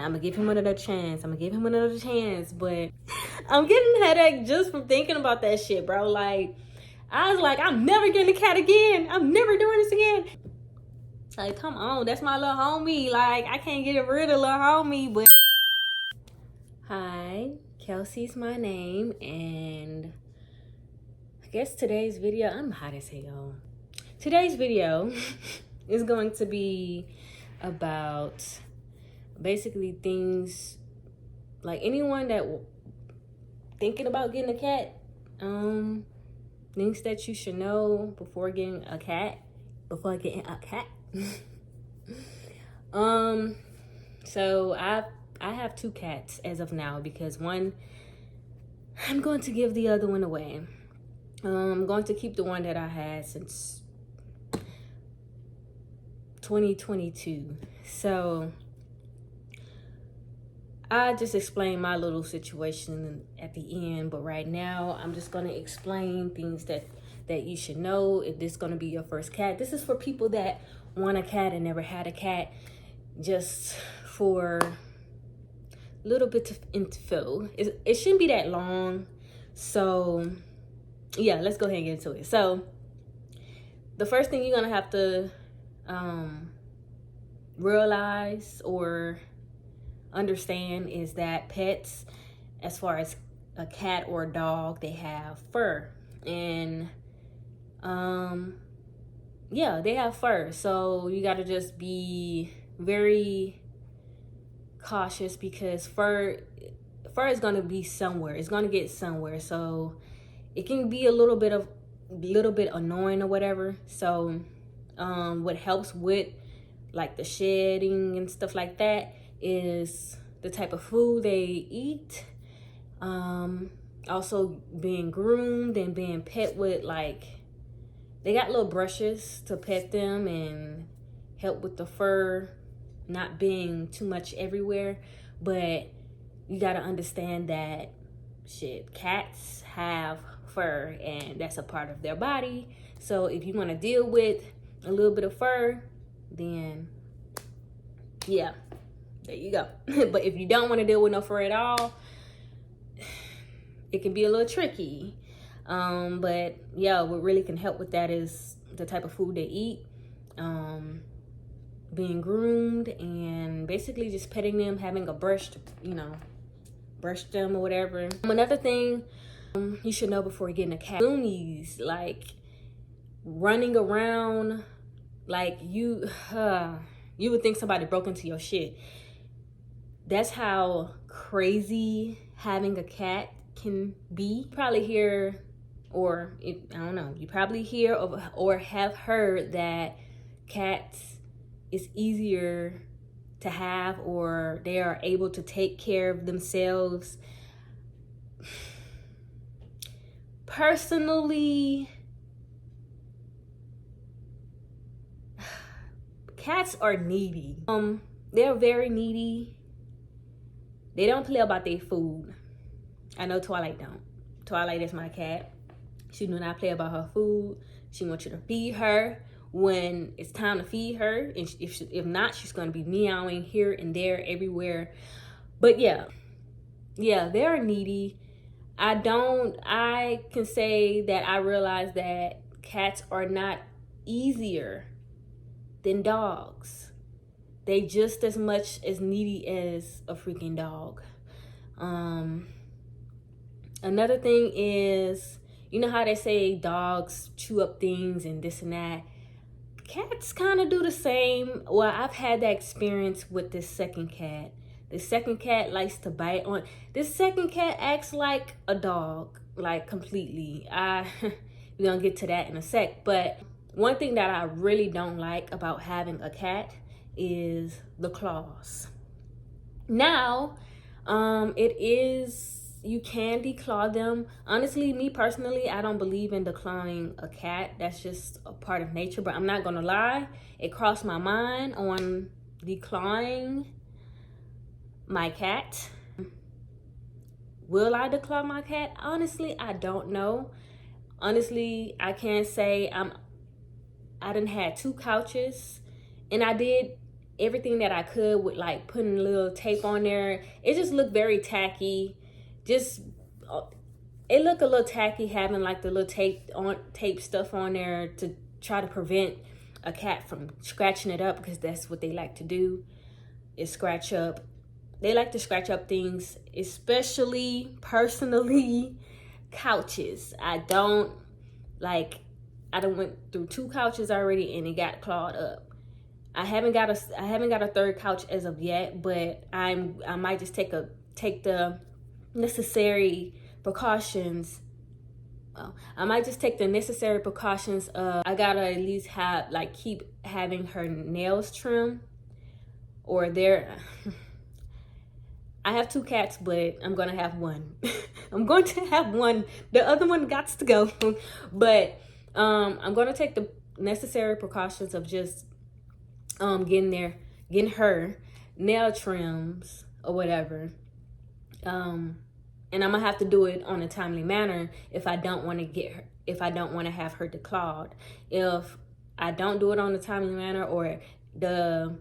I'm gonna give him another chance. But I'm getting a headache just from thinking about that shit, bro. Like, I was like, I'm never getting a cat again. I'm never doing this again. Like, come on, that's my little homie. Like, I can't get rid of little homie, but. Hi, Kelsey's my name, and I guess today's video, I'm hot as hell. Today's video is going to be about basically things like anyone that thinking about getting a cat, things that you should know before getting a cat. So I have 2 cats as of now because one, I'm going to give the other one away. I'm going to keep the one that I had since 2022. So I just explained my little situation at the end, but right now I'm just going to explain things that you should know if this is going to be your first cat. This is for people that want a cat and never had a cat, just for a little bit of info. It shouldn't be that long. So yeah, let's go ahead and get into it. So the first thing you're going to have to realize or understand is that pets, as far as a cat or a dog, they have fur. And yeah, they have fur. So you got to just be very cautious because fur is going to be somewhere. It's going to get somewhere. So it can be a little bit annoying or whatever. So what helps with like the shedding and stuff like that is the type of food they eat, also being groomed and being pet with, like, they got little brushes to pet them and help with the fur not being too much everywhere. But you got to understand that cats have fur and that's a part of their body. So if you want to deal with a little bit of fur, then yeah, there you go. But if you don't want to deal with no fur at all, it can be a little tricky. But yeah, what really can help with that is the type of food they eat, being groomed, and basically just petting them, having a brush to, brush them or whatever. Another thing you should know before getting a cat: loonies, like running around like you would think somebody broke into your shit. That's how crazy having a cat can be. You probably hear, or I don't know, you probably hear or have heard that cats is easier to have, or they are able to take care of themselves. Personally, cats are needy. They're very needy. They don't play about their food. I know Twilight don't. Twilight is my cat. She do not play about her food. She wants you to feed her when it's time to feed her. And if not, she's going to be meowing here and there, everywhere. But yeah, they're needy. I can say that I realize that cats are not easier than dogs. They just as much as needy as a freaking dog. Another thing is, you know how they say dogs chew up things and this and that? Cats kind of do the same. Well, I've had that experience with this second cat. The second cat likes to bite on. This second cat acts like a dog, like completely. We're gonna get to that in a sec. But one thing that I really don't like about having a cat is the claws. Now, you can declaw them. Honestly, me personally, I don't believe in declawing a cat. That's just a part of nature. But I'm not gonna lie, it crossed my mind on declawing my cat. Will I declaw my cat? Honestly, I don't know. Honestly, I can't say. I done had 2 couches, and I did everything that I could with like putting a little tape on there. It just looked very tacky. Just it looked a little tacky having like the little tape stuff on there to try to prevent a cat from scratching it up, because that's what they like to do, is scratch up. They like to scratch up things, especially personally couches. I done went through 2 couches already and it got clawed up. I haven't got a third couch as of yet, but I might just take the necessary precautions. I might just take the necessary precautions of, I gotta at least have keep having her nails trimmed, or I have 2 cats, but I'm gonna have one. I'm going to have one. The other one got to go. But I'm gonna take the necessary precautions of just getting her nail trims or whatever. And I'm gonna have to do it on a timely manner if I don't want to have her declawed. If I don't do it on a timely manner, or the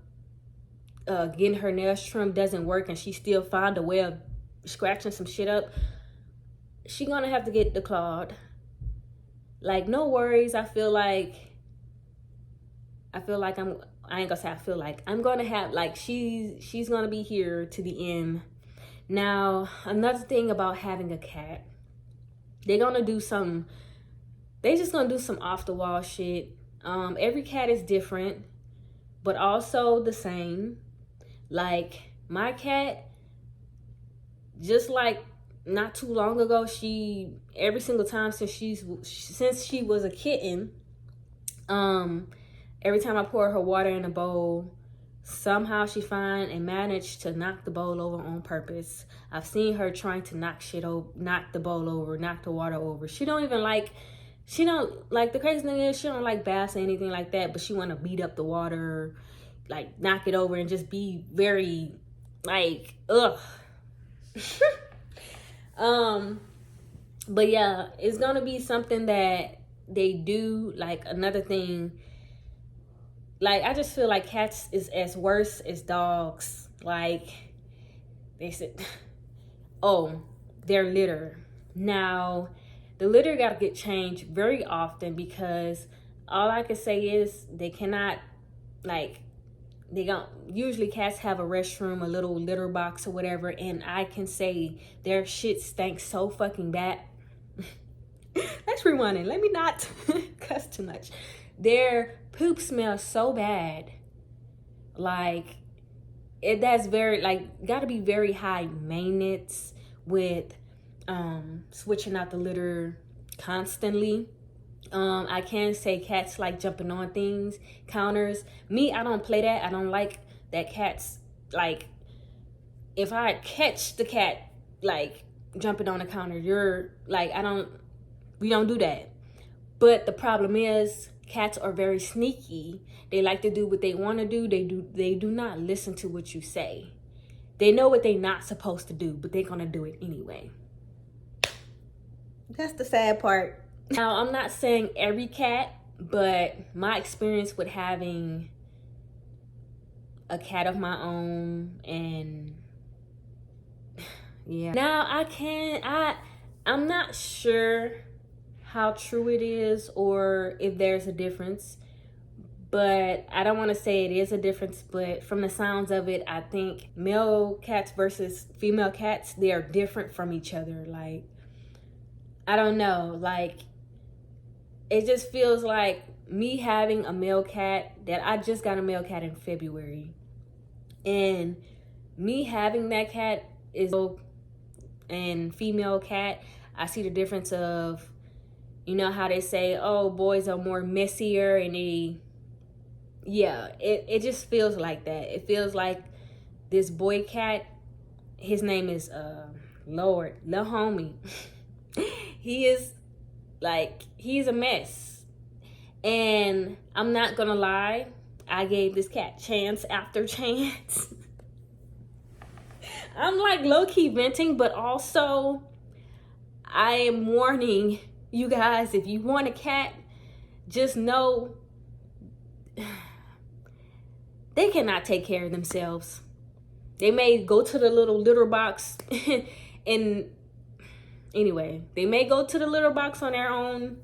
getting her nails trimmed doesn't work and she still find a way of scratching some shit up, she gonna have to get declawed. Like, no worries. I'm gonna have, she's gonna be here to the end. Now, another thing about having a cat, they just gonna do some off the wall shit. Every cat is different, but also the same. Like, my cat, just like not too long ago, every single time since she was a kitten, every time I pour her water in a bowl, somehow she find and managed to knock the bowl over on purpose. I've seen her trying to knock the bowl over, knock the water over. The crazy thing is, she don't like baths or anything like that, but she want to beat up the water, like knock it over, and just be very ugh. But yeah, it's gonna be something that they do. Like, another thing, I just feel like cats is as worse as dogs. Like, they said, their litter. Now, the litter got to get changed very often, because all I can say is usually cats have a restroom, a little litter box or whatever, and I can say their shit stinks so fucking bad. Let's rewind it. Let me not cuss too much. Their poop smells so bad. That's very, gotta be very high maintenance with switching out the litter constantly. I can say cats like jumping on things, counters. Me, I don't play that. I don't like that. Cats, if I catch the cat jumping on the counter, we don't do that. But the problem is, cats are very sneaky. They like to do what they want to do. They do not listen to what you say. They know what they're not supposed to do, but they're gonna do it anyway. That's the sad part. Now, I'm not saying every cat, but my experience with having a cat of my own, and yeah. Now, I'm not sure how true it is or if there's a difference, but I don't want to say it is a difference, but from the sounds of it, I think male cats versus female cats, they are different from each other. I don't know, it just feels like me having a male cat, that I just got a male cat in February, and me having that cat and female cat, I see the difference of, you know how they say, boys are more messier, and it just feels like that. It feels like this boy cat, his name is Lord, Lil Homie. He's a mess. And I'm not gonna lie, I gave this cat chance after chance. I'm low-key venting, but also I am warning you guys, if you want a cat, just know they cannot take care of themselves. They may go to the little litter box and anyway, they may go to the litter box on their own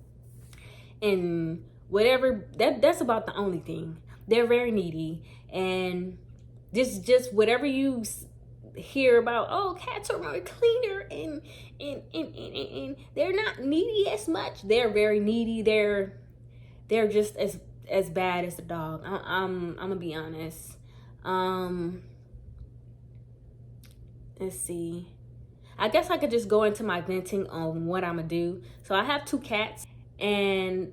and whatever. That's about the only thing. They're very needy, and this just whatever you hear about, oh, cats are more cleaner and they're not needy as much. They're very needy. They're just as bad as the dog. I'm gonna be honest. Let's see. I guess I could just go into my venting on what I'm gonna do. So I have 2 cats, and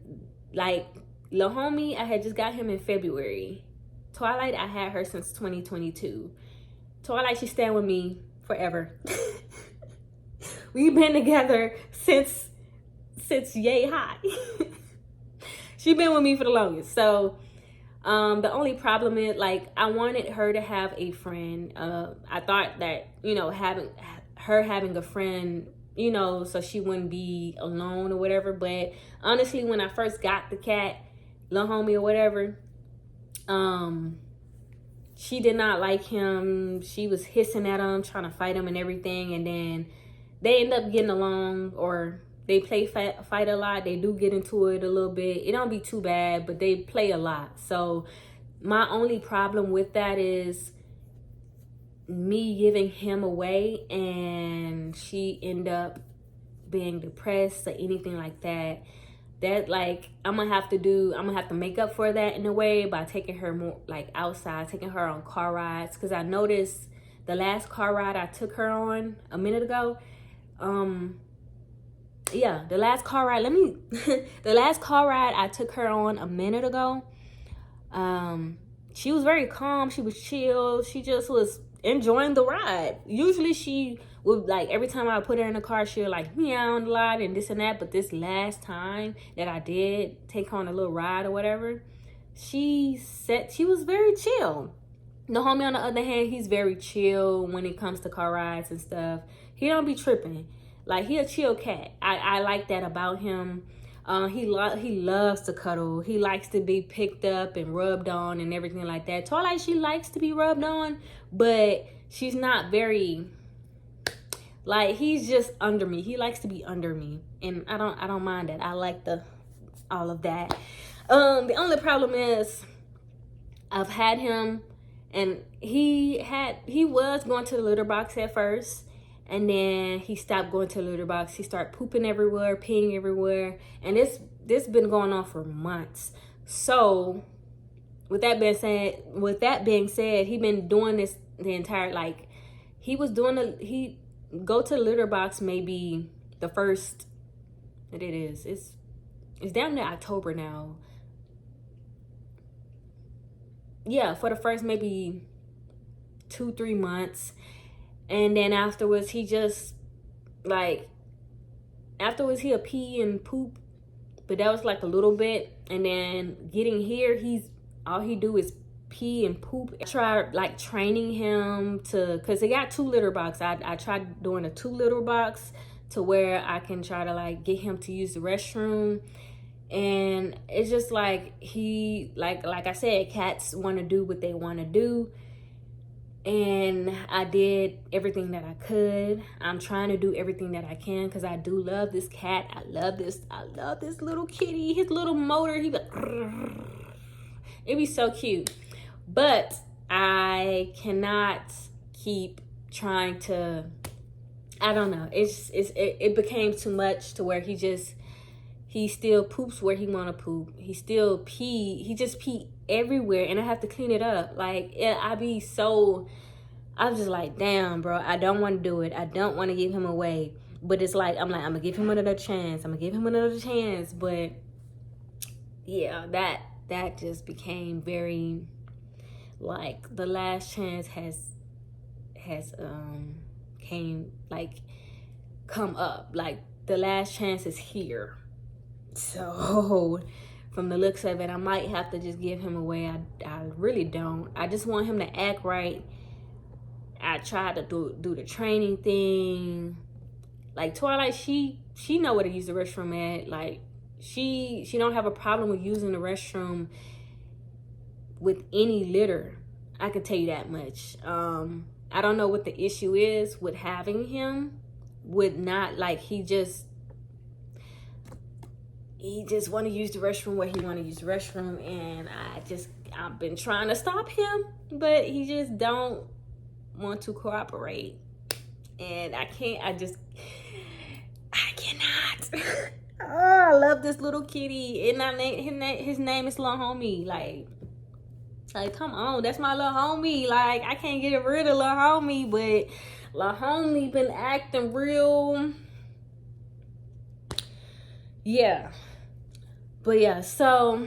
like Lil Homie, I had just got him in February. Twilight, I had her since 2022. Twilight, she's staying with me forever. We've been together since yay high. She's been with me for the longest. So the only problem is, like, I wanted her to have a friend. I thought that, you know, having a friend, you know, so she wouldn't be alone or whatever. But honestly, when I first got the cat, Lil Homie or whatever, she did not like him. She was hissing at him, trying to fight him and everything. And then they end up getting along, or they play fight a lot. They do get into it a little bit. It don't be too bad, but they play a lot. So my only problem with that is me giving him away and she end up being depressed or anything like that. That, like, I'm gonna have to make up for that in a way by taking her more like outside, taking her on car rides. Because I noticed the last car ride I took her on a minute ago, yeah, the last car ride I took her on a minute ago, she was very calm. She was chill. She just was enjoying the ride. Usually she would, like, every time I put her in the car, she would like meow a lot and this and that. But this last time that I did take her on a little ride or whatever, she was very chill. The Homie, on the other hand, he's very chill when it comes to car rides and stuff. He don't be tripping. Like, he a chill cat. I like that about him. He loves to cuddle. He likes to be picked up and rubbed on and everything like that. Twilight, she likes to be rubbed on, but she's not very, like, he's just under me. He likes to be under me, and I don't mind that. I like all of that. The only problem is I've had him, and he was going to the litter box at first. And then he stopped going to the litter box. He started pooping everywhere, peeing everywhere. And this been going on for months. So with that being said, he been doing this the entire, like, he go to the litter box maybe the first, it's down to October now. Yeah, for the first maybe 2-3 months. And then afterwards, he'll pee and poop, but that was like a little bit. And then getting here, all he do is pee and poop. I tried, like, training him cause they got 2 litter boxes. I tried doing a 2 litter box to where I can try to, like, get him to use the restroom. And it's just like, like I said, cats want to do what they want to do. And I did everything that I could. I'm trying to do everything that I can because I do love this cat. I love this little kitty. His little motor, it'd be so cute. But I cannot keep trying to, I don't know. It became too much to where he still poops where he want to poop. He just pee everywhere, and I have to clean it up. Like, I'm just like, damn, bro, I don't want to do it. I don't want to give him away. But it's like, I'm gonna give him another chance. But yeah, that just became very, like, the last chance has come up. Like, the last chance is here. So from the looks of it, I might have to just give him away. I really don't. I just want him to act right. I tried to do the training thing. Like, Twilight, she know where to use the restroom at. Like, she don't have a problem with using the restroom with any litter. I can tell you that much. I don't know what the issue is with having him. Would not, like, he just want to use the restroom where he want to use the restroom, and I've been trying to stop him, but he just don't want to cooperate, and I cannot. Oh, I love this little kitty, and his name is Lil Homie. Like, come on, that's my little homie. Like, I can't get rid of Lil Homie, but Lil Homie been acting real. Yeah. But yeah, so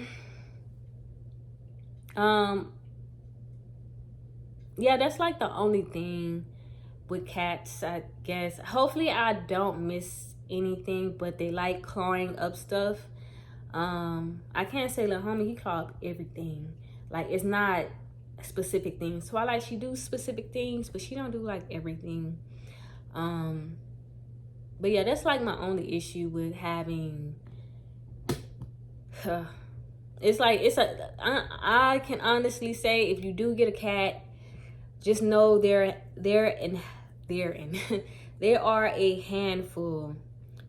yeah, that's like the only thing with cats, I guess. Hopefully I don't miss anything, but they like clawing up stuff. I can't say Lil Homie, he claw up everything. Like, it's not specific things. Twilight, she do specific things, but she don't do like everything. But yeah, that's like my only issue with having it's like, I can honestly say, if you do get a cat, just know they are a handful.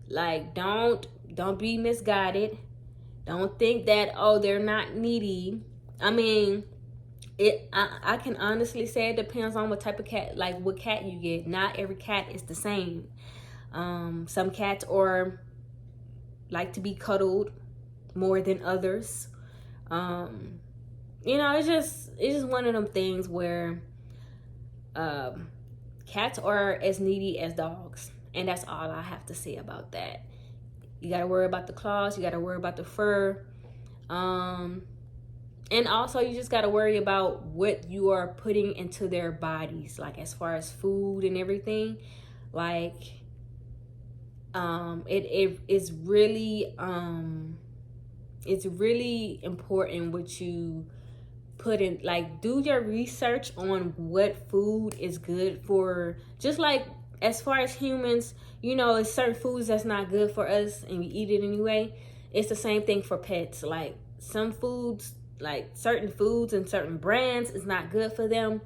Like, don't be misguided. Don't think that, oh, they're not needy. I mean, I can honestly say it depends on what type of cat, like what cat you get. Not every cat is the same. Some cats are like to be cuddled more than others. You know, it's just one of them things where cats are as needy as dogs, and that's all I have to say about that. You gotta worry about the claws, you gotta worry about the fur, and also you just gotta worry about what you are putting into their bodies, like as far as food and everything. Like, it is really it's really important what you put in. Like, do your research on what food is good for, just like as far as humans, you know, it's certain foods that's not good for us and we eat it anyway. It's the same thing for pets. Like, some foods, like certain foods and certain brands, is not good for them.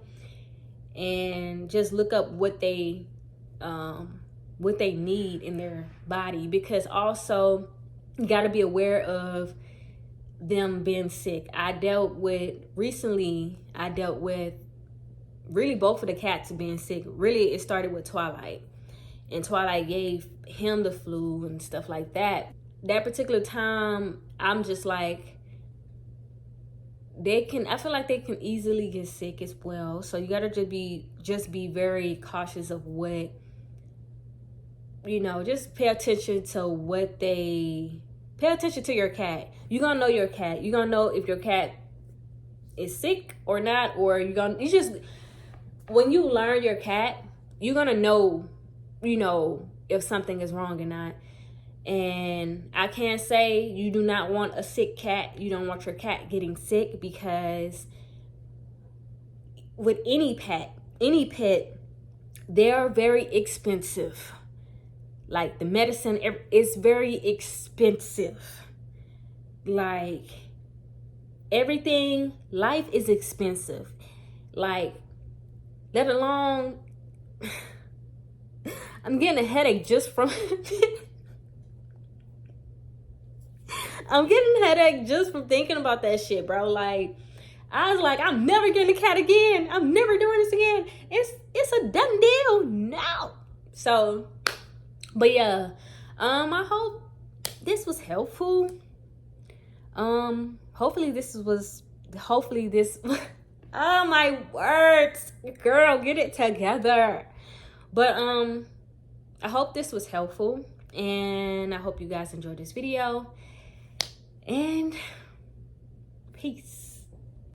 And just look up what they need in their body, because also you got to be aware of them being sick. I dealt with really both of the cats being sick. Really, it started with Twilight, and Twilight gave him the flu and stuff like that. That particular time, I'm just like, I feel like they can easily get sick as well. So you gotta just be very cautious of what, you know, just pay attention to your cat. You're gonna know your cat. You're gonna know if your cat is sick or not, or when you learn your cat, you're gonna know, you know, if something is wrong or not. And I can't say you do not want a sick cat. You don't want your cat getting sick, because with any pet, they're very expensive. Like, the medicine is very expensive. Like, everything, life is expensive. Like, let alone, I'm getting a headache just from I'm getting a headache just from thinking about that shit, bro. Like, I was like, I'm never getting a cat again. I'm never doing this again. It's a done deal now. So, but yeah, I hope this was helpful. Hopefully this oh my words, girl, get it together. But I hope this was helpful, and I hope you guys enjoyed this video, and peace.